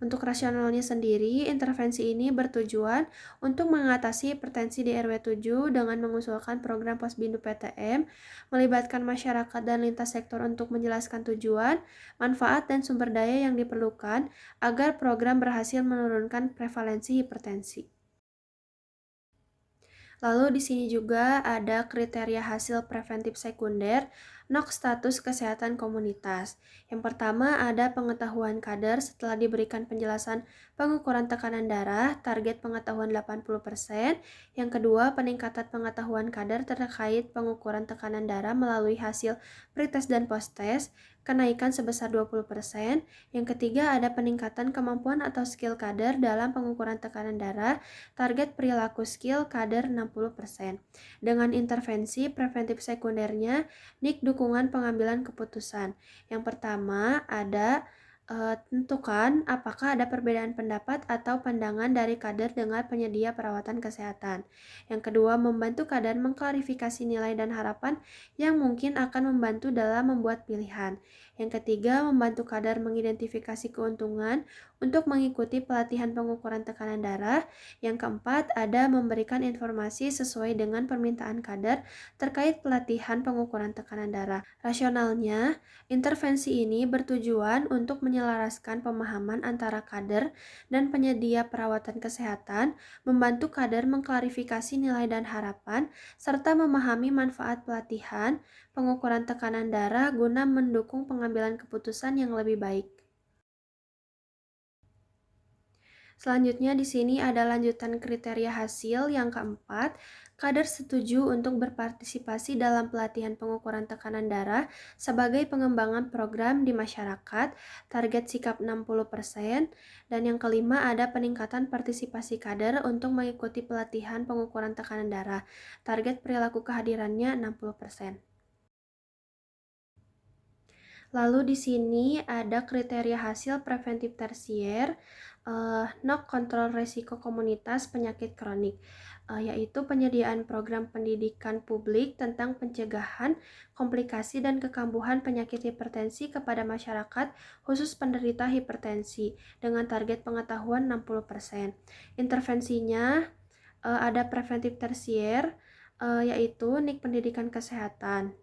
Untuk rasionalnya sendiri, intervensi ini bertujuan untuk mengatasi hipertensi di RW 7 dengan mengusulkan program posbindu PTM, melibatkan masyarakat dan lintas sektor untuk menjelaskan tujuan, manfaat, dan sumber daya yang diperlukan agar program berhasil menurunkan prevalensi hipertensi. Lalu di sini juga ada kriteria hasil preventif sekunder, NOK status kesehatan komunitas. Yang pertama ada pengetahuan kader setelah diberikan penjelasan pengukuran tekanan darah, target pengetahuan 80%. Yang kedua, peningkatan pengetahuan kader terkait pengukuran tekanan darah melalui hasil pretest dan posttest, kenaikan sebesar 20%. Yang ketiga, ada peningkatan kemampuan atau skill kader dalam pengukuran tekanan darah, target perilaku skill kader 60%. Dengan intervensi preventif sekundernya, NIK dukungan pengambilan keputusan. Yang pertama ada Tentukan apakah ada perbedaan pendapat atau pandangan dari kader dengan penyedia perawatan kesehatan. Yang kedua, membantu kader mengklarifikasi nilai dan harapan yang mungkin akan membantu dalam membuat pilihan. Yang ketiga, membantu kader mengidentifikasi keuntungan untuk mengikuti pelatihan pengukuran tekanan darah. Yang keempat, ada memberikan informasi sesuai dengan permintaan kader terkait pelatihan pengukuran tekanan darah. Rasionalnya, intervensi ini bertujuan untuk menyelaraskan pemahaman antara kader dan penyedia perawatan kesehatan, membantu kader mengklarifikasi nilai dan harapan, serta memahami manfaat pelatihan pengukuran tekanan darah guna mendukung pengambilan keputusan yang lebih baik. Selanjutnya di sini ada lanjutan kriteria hasil yang keempat. Kader setuju untuk berpartisipasi dalam pelatihan pengukuran tekanan darah sebagai pengembangan program di masyarakat, target sikap 60%, dan yang kelima ada peningkatan partisipasi kader untuk mengikuti pelatihan pengukuran tekanan darah, target perilaku kehadirannya 60%. Lalu di sini ada kriteria hasil preventif tersier, NOC kontrol resiko komunitas penyakit kronik, yaitu penyediaan program pendidikan publik tentang pencegahan komplikasi dan kekambuhan penyakit hipertensi kepada masyarakat khusus penderita hipertensi dengan target pengetahuan 60%. Intervensinya ada preventif tersier, yaitu NIK pendidikan kesehatan,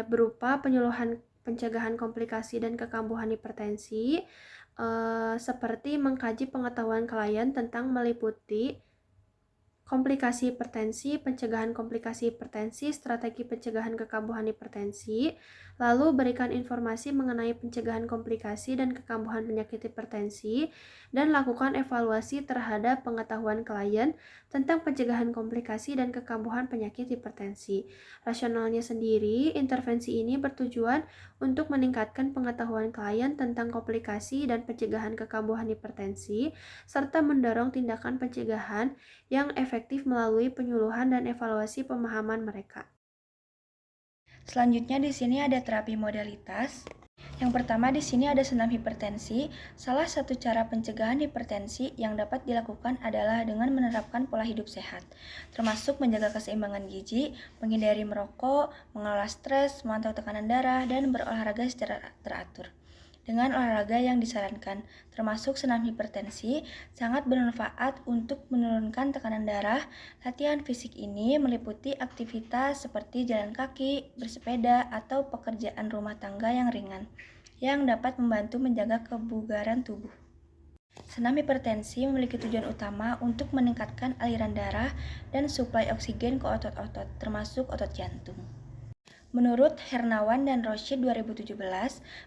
berupa penyuluhan pencegahan komplikasi dan kekambuhan hipertensi, seperti mengkaji pengetahuan klien tentang meliputi komplikasi hipertensi, pencegahan komplikasi hipertensi, strategi pencegahan kekambuhan hipertensi, lalu berikan informasi mengenai pencegahan komplikasi dan kekambuhan penyakit hipertensi, dan lakukan evaluasi terhadap pengetahuan klien tentang pencegahan komplikasi dan kekambuhan penyakit hipertensi. Rasionalnya sendiri, intervensi ini bertujuan untuk meningkatkan pengetahuan klien tentang komplikasi dan pencegahan kekambuhan hipertensi, serta mendorong tindakan pencegahan yang efektif melalui penyuluhan dan evaluasi pemahaman mereka. Selanjutnya di sini ada terapi modalitas. Yang pertama di sini ada senam hipertensi. Salah satu cara pencegahan hipertensi yang dapat dilakukan adalah dengan menerapkan pola hidup sehat, termasuk menjaga keseimbangan gizi, menghindari merokok, mengelola stres, memantau tekanan darah, dan berolahraga secara teratur. Dengan olahraga yang disarankan, termasuk senam hipertensi, sangat bermanfaat untuk menurunkan tekanan darah. Latihan fisik ini meliputi aktivitas seperti jalan kaki, bersepeda, atau pekerjaan rumah tangga yang ringan, yang dapat membantu menjaga kebugaran tubuh. Senam hipertensi memiliki tujuan utama untuk meningkatkan aliran darah dan suplai oksigen ke otot-otot, termasuk otot jantung. Menurut Hernawan dan Roshid 2017,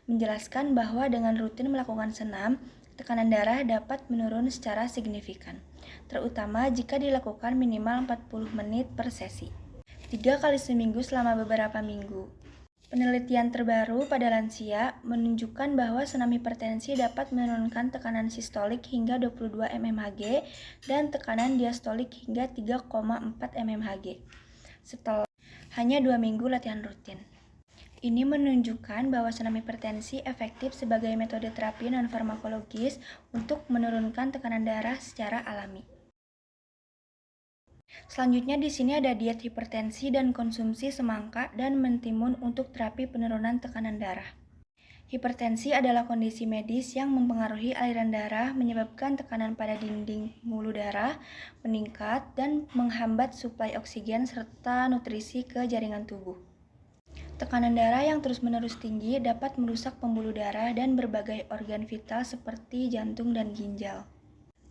menjelaskan bahwa dengan rutin melakukan senam, tekanan darah dapat menurun secara signifikan, terutama jika dilakukan minimal 40 menit per sesi, 3 kali seminggu selama beberapa minggu. Penelitian terbaru pada lansia menunjukkan bahwa senam hipertensi dapat menurunkan tekanan sistolik hingga 22 mmHg dan tekanan diastolik hingga 3,4 mmHg. Setelah hanya 2 minggu latihan rutin. Ini menunjukkan bahwa senam hipertensi efektif sebagai metode terapi non-farmakologis untuk menurunkan tekanan darah secara alami. Selanjutnya di sini ada diet hipertensi dan konsumsi semangka dan mentimun untuk terapi penurunan tekanan darah. Hipertensi adalah kondisi medis yang mempengaruhi aliran darah, menyebabkan tekanan pada dinding pembuluh darah meningkat dan menghambat suplai oksigen serta nutrisi ke jaringan tubuh. Tekanan darah yang terus-menerus tinggi dapat merusak pembuluh darah dan berbagai organ vital seperti jantung dan ginjal.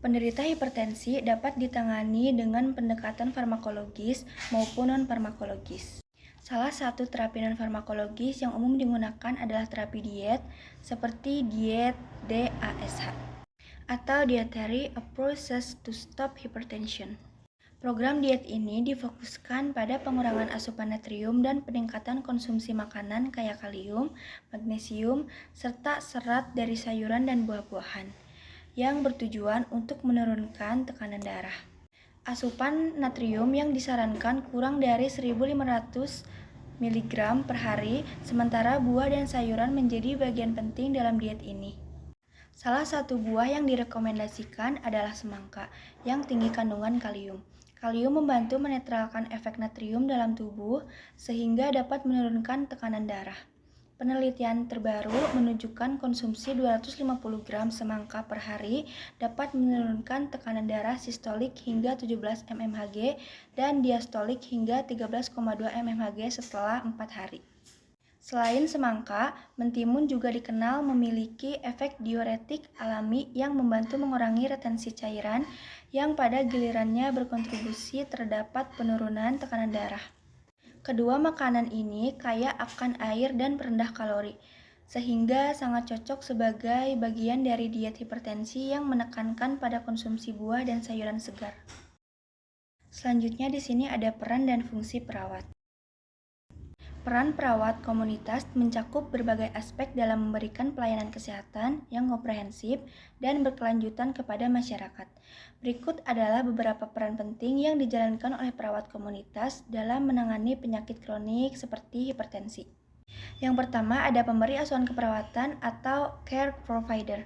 Penderita hipertensi dapat ditangani dengan pendekatan farmakologis maupun non-farmakologis. Salah satu terapi non-farmakologis yang umum digunakan adalah terapi diet, seperti diet DASH, atau Dietary Approaches to Stop Hypertension. Program diet ini difokuskan pada pengurangan asupan natrium dan peningkatan konsumsi makanan kaya kalium, magnesium, serta serat dari sayuran dan buah-buahan, yang bertujuan untuk menurunkan tekanan darah. Asupan natrium yang disarankan kurang dari 1.500 mg per hari, sementara buah dan sayuran menjadi bagian penting dalam diet ini. Salah satu buah yang direkomendasikan adalah semangka yang tinggi kandungan kalium. Kalium membantu menetralkan efek natrium dalam tubuh sehingga dapat menurunkan tekanan darah. Penelitian terbaru menunjukkan konsumsi 250 gram semangka per hari dapat menurunkan tekanan darah sistolik hingga 17 mmHg dan diastolik hingga 13,2 mmHg setelah 4 hari. Selain semangka, mentimun juga dikenal memiliki efek diuretik alami yang membantu mengurangi retensi cairan yang pada gilirannya berkontribusi terdapat penurunan tekanan darah. Kedua makanan ini kaya akan air dan rendah kalori, sehingga sangat cocok sebagai bagian dari diet hipertensi yang menekankan pada konsumsi buah dan sayuran segar. Selanjutnya di sini ada peran dan fungsi perawat. Peran perawat komunitas mencakup berbagai aspek dalam memberikan pelayanan kesehatan yang komprehensif dan berkelanjutan kepada masyarakat. Berikut adalah beberapa peran penting yang dijalankan oleh perawat komunitas dalam menangani penyakit kronik seperti hipertensi. Yang pertama ada pemberi asuhan keperawatan atau care provider.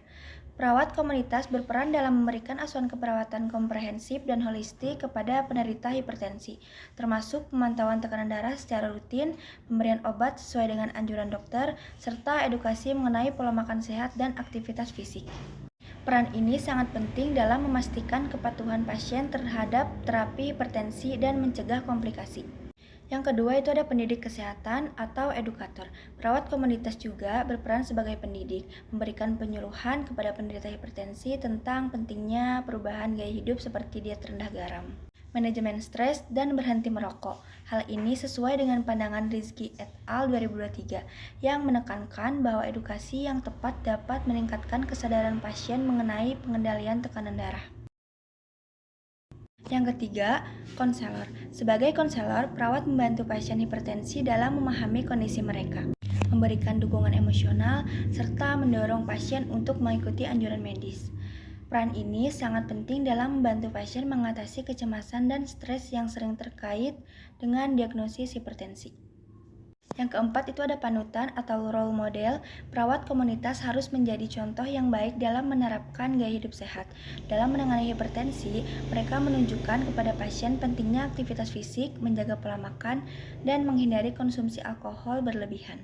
Perawat komunitas berperan dalam memberikan asuhan keperawatan komprehensif dan holistik kepada penderita hipertensi, termasuk pemantauan tekanan darah secara rutin, pemberian obat sesuai dengan anjuran dokter, serta edukasi mengenai pola makan sehat dan aktivitas fisik. Peran ini sangat penting dalam memastikan kepatuhan pasien terhadap terapi hipertensi dan mencegah komplikasi. Yang kedua itu ada pendidik kesehatan atau edukator. Perawat komunitas juga berperan sebagai pendidik, memberikan penyuluhan kepada penderita hipertensi tentang pentingnya perubahan gaya hidup seperti diet rendah garam, manajemen stres, dan berhenti merokok. Hal ini sesuai dengan pandangan Rizky et al. 2023 yang menekankan bahwa edukasi yang tepat dapat meningkatkan kesadaran pasien mengenai pengendalian tekanan darah. Yang ketiga, konselor. Sebagai konselor, perawat membantu pasien hipertensi dalam memahami kondisi mereka, memberikan dukungan emosional, serta mendorong pasien untuk mengikuti anjuran medis. Peran ini sangat penting dalam membantu pasien mengatasi kecemasan dan stres yang sering terkait dengan diagnosis hipertensi. Yang keempat itu ada panutan atau role model. Perawat komunitas harus menjadi contoh yang baik dalam menerapkan gaya hidup sehat. Dalam menangani hipertensi, mereka menunjukkan kepada pasien pentingnya aktivitas fisik, menjaga pola makan, dan menghindari konsumsi alkohol berlebihan.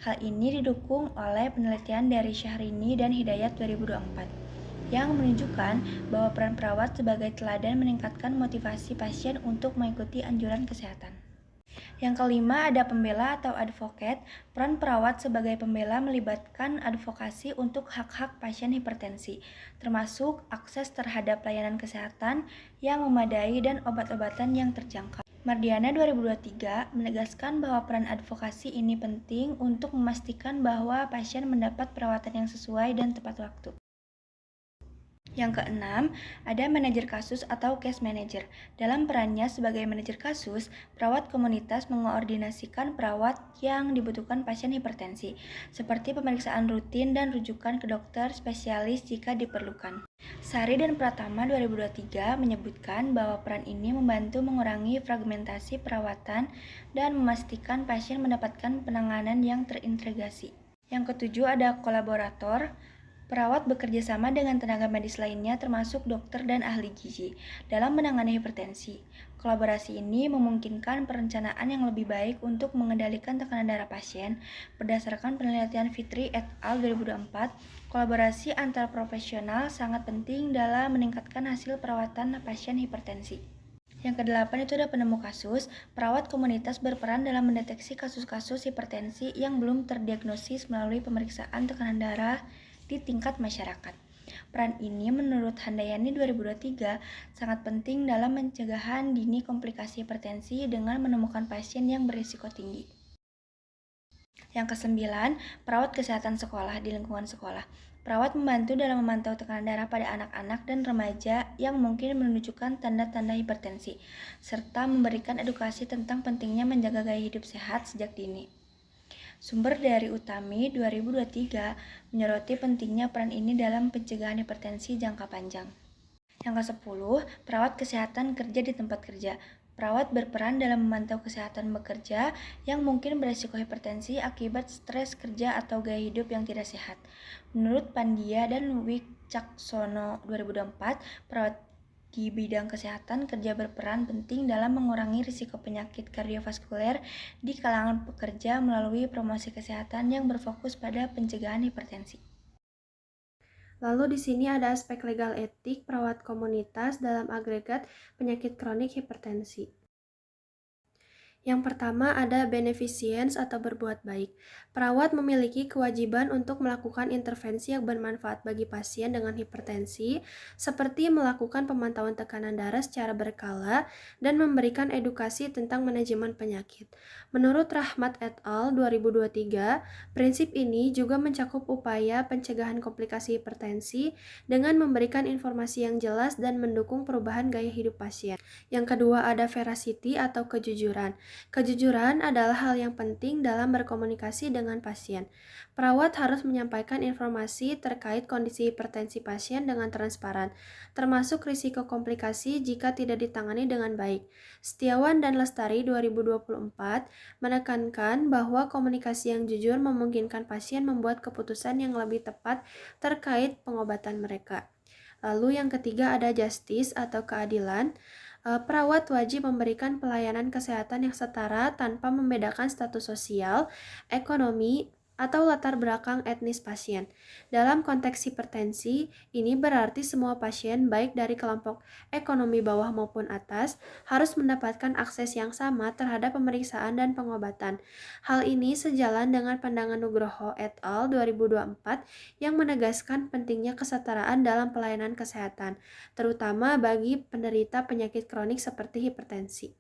Hal ini didukung oleh penelitian dari Syahrini dan Hidayat 2024 yang menunjukkan bahwa peran perawat sebagai teladan meningkatkan motivasi pasien untuk mengikuti anjuran kesehatan. Yang kelima ada pembela atau advokat. Peran perawat sebagai pembela melibatkan advokasi untuk hak-hak pasien hipertensi, termasuk akses terhadap layanan kesehatan yang memadai dan obat-obatan yang terjangkau. Mardiana 2023 menegaskan bahwa peran advokasi ini penting untuk memastikan bahwa pasien mendapat perawatan yang sesuai dan tepat waktu. Yang keenam, ada manajer kasus atau case manager. Dalam perannya sebagai manajer kasus, perawat komunitas mengoordinasikan perawat yang dibutuhkan pasien hipertensi, seperti pemeriksaan rutin dan rujukan ke dokter spesialis jika diperlukan. Sari dan Pratama 2023 menyebutkan bahwa peran ini membantu mengurangi fragmentasi perawatan dan memastikan pasien mendapatkan penanganan yang terintegrasi. Yang ketujuh ada kolaborator. Perawat bekerja sama dengan tenaga medis lainnya termasuk dokter dan ahli gizi dalam menangani hipertensi. Kolaborasi ini memungkinkan perencanaan yang lebih baik untuk mengendalikan tekanan darah pasien. Berdasarkan penelitian Fitri et al. 2024, kolaborasi antar profesional sangat penting dalam meningkatkan hasil perawatan pasien hipertensi. Yang kedelapan itu ada penemu kasus. Perawat komunitas berperan dalam mendeteksi kasus-kasus hipertensi yang belum terdiagnosis melalui pemeriksaan tekanan darah di tingkat masyarakat. Peran ini menurut Handayani 2023 sangat penting dalam pencegahan dini komplikasi hipertensi dengan menemukan pasien yang berisiko tinggi. Yang kesembilan, perawat kesehatan sekolah di lingkungan sekolah. Perawat membantu dalam memantau tekanan darah pada anak-anak dan remaja yang mungkin menunjukkan tanda-tanda hipertensi, serta memberikan edukasi tentang pentingnya menjaga gaya hidup sehat sejak dini. Sumber dari Utami 2023 menyoroti pentingnya peran ini dalam pencegahan hipertensi jangka panjang. Yang ke-10, perawat kesehatan kerja di tempat kerja. Perawat berperan dalam memantau kesehatan bekerja yang mungkin beresiko hipertensi akibat stres kerja atau gaya hidup yang tidak sehat. Menurut Pandia dan Wicaksono 2024, perawat di bidang kesehatan kerja berperan penting dalam mengurangi risiko penyakit kardiovaskuler di kalangan pekerja melalui promosi kesehatan yang berfokus pada pencegahan hipertensi. Lalu di sini ada aspek legal etik perawat komunitas dalam agregat penyakit kronik hipertensi. Yang pertama ada beneficence atau berbuat baik. Perawat memiliki kewajiban untuk melakukan intervensi yang bermanfaat bagi pasien dengan hipertensi, seperti melakukan pemantauan tekanan darah secara berkala dan memberikan edukasi tentang manajemen penyakit. Menurut Rahmat et al. 2023, prinsip ini juga mencakup upaya pencegahan komplikasi hipertensi dengan memberikan informasi yang jelas dan mendukung perubahan gaya hidup pasien. Yang kedua ada veracity atau kejujuran. Kejujuran adalah hal yang penting dalam berkomunikasi dengan pasien. Perawat harus menyampaikan informasi terkait kondisi hipertensi pasien dengan transparan, termasuk risiko komplikasi jika tidak ditangani dengan baik. Setiawan dan Lestari 2024 menekankan bahwa komunikasi yang jujur memungkinkan pasien membuat keputusan yang lebih tepat terkait pengobatan mereka. Lalu yang ketiga ada justice atau keadilan. Perawat wajib memberikan pelayanan kesehatan yang setara tanpa membedakan status sosial, ekonomi, atau latar belakang etnis pasien. Dalam konteks hipertensi, ini berarti semua pasien baik dari kelompok ekonomi bawah maupun atas harus mendapatkan akses yang sama terhadap pemeriksaan dan pengobatan. Hal ini sejalan dengan pandangan Nugroho et al. 2024 yang menegaskan pentingnya kesetaraan dalam pelayanan kesehatan, terutama bagi penderita penyakit kronik seperti hipertensi.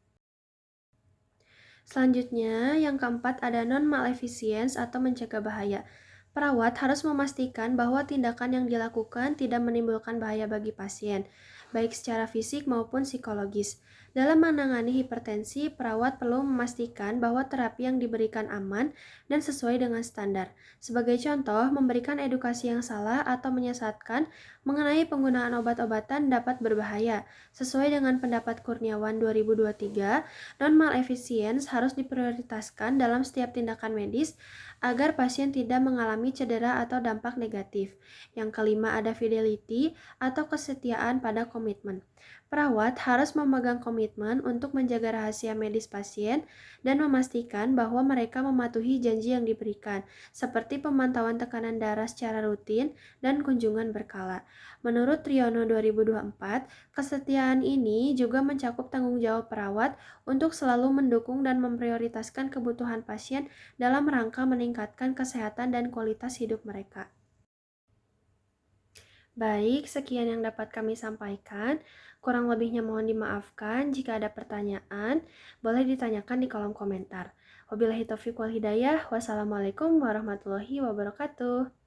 Selanjutnya, yang keempat ada non-maleficence atau mencegah bahaya. Perawat harus memastikan bahwa tindakan yang dilakukan tidak menimbulkan bahaya bagi pasien, baik secara fisik maupun psikologis. Dalam menangani hipertensi, perawat perlu memastikan bahwa terapi yang diberikan aman dan sesuai dengan standar. Sebagai contoh, memberikan edukasi yang salah atau menyesatkan mengenai penggunaan obat-obatan dapat berbahaya. Sesuai dengan pendapat Kurniawan 2023, non-maleficence harus diprioritaskan dalam setiap tindakan medis agar pasien tidak mengalami cedera atau dampak negatif. Yang kelima ada fidelity atau kesetiaan pada komitmen. Perawat harus memegang komitmen untuk menjaga rahasia medis pasien dan memastikan bahwa mereka mematuhi janji yang diberikan, seperti pemantauan tekanan darah secara rutin dan kunjungan berkala. Menurut Triono 2024, kesetiaan ini juga mencakup tanggung jawab perawat untuk selalu mendukung dan memprioritaskan kebutuhan pasien dalam rangka meningkatkan kesehatan dan kualitas hidup mereka. Baik, sekian yang dapat kami sampaikan. Kurang lebihnya mohon dimaafkan. Jika ada pertanyaan, boleh ditanyakan di kolom komentar. Wabillahi taufiq wal hidayah. Wassalamualaikum warahmatullahi wabarakatuh.